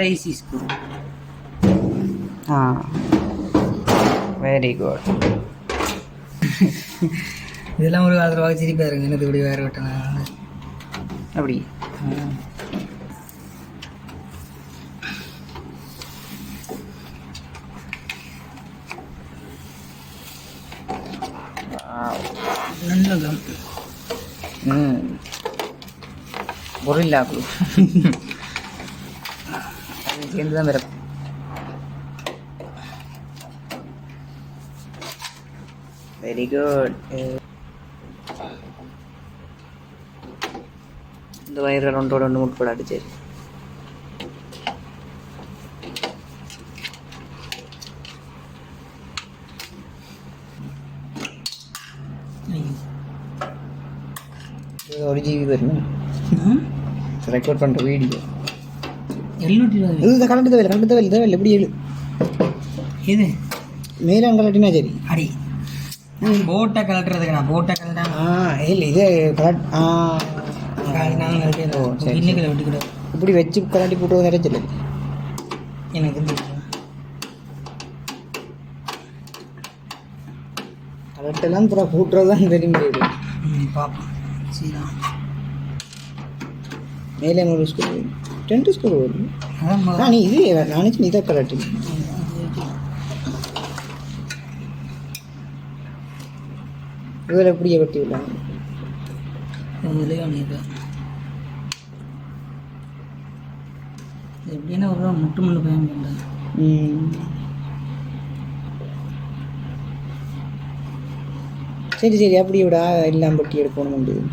easy screw. Very good. இதெல்லாம் ஒரு காலத்தில் வாங்க சிரிப்பா இருங்க. என்னது இப்படி வேறு விட்டேன் அப்படி. நல்லது. பொருளா குழு சேர்ந்து தான் வரும். Very good. இந்த வயிறு ரெண்டோட ஒன்று முட்பட அடிச்சு ஒரு ஜிபி வரும் ரெக்கார்ட் பண்ணுற வீடியோ. இது கலண்டு தேவையில்லை எப்படி எழு இது மேலே கலட்டினா சரி. அடி போட்டை கலட்டுறதுக்கு நான் போட்டை கலட்டேன். இல்லை இதே கலட் இன்னைக்கு விட்டுக்கிட்டோம். இப்படி வச்சு கலாட்டி போட்டு நிறைச்சில்லை எனக்கு கலட்டெல்லாம் பூரா கூட்டுறது தான் தெரிய முடியாது. பார்ப்போம். சரிதான். மேலே ஒரு ஸ்கூல் 10 ஸ்கூல் வருது. நீ இது நினச்சி நீ தான் கலட்டு. இதில் எப்படியே வெட்டி விடலாம். எப்படின்னா ஒரு முட்டு முள்ளு பயன் பண்ணுறேன். சரி அப்படி விடா எல்லாம் பட்டி எடுக்கணும் முடியுது.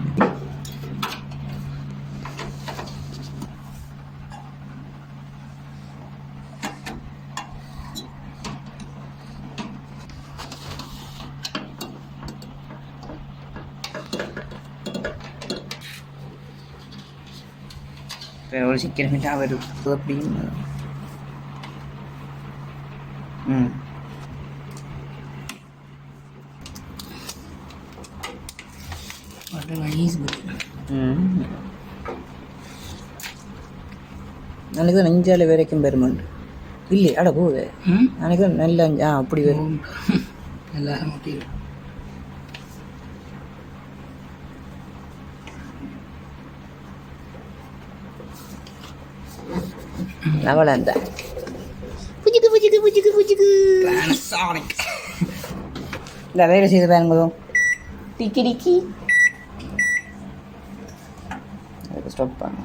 ஒரு சீக்கிரமாக வரும் அப்படின்னு. எனக்கு தான் நெஞ்சால வரைக்கும் பெருமாண்டு இல்லை அட போகுது. எனக்கு தான் நல்ல அப்படி வரும். எல்லாரும் அவளை அந்த இந்த வேலை செய்து பாருங்க. டிக்கி ஸ்டாப் பண்ண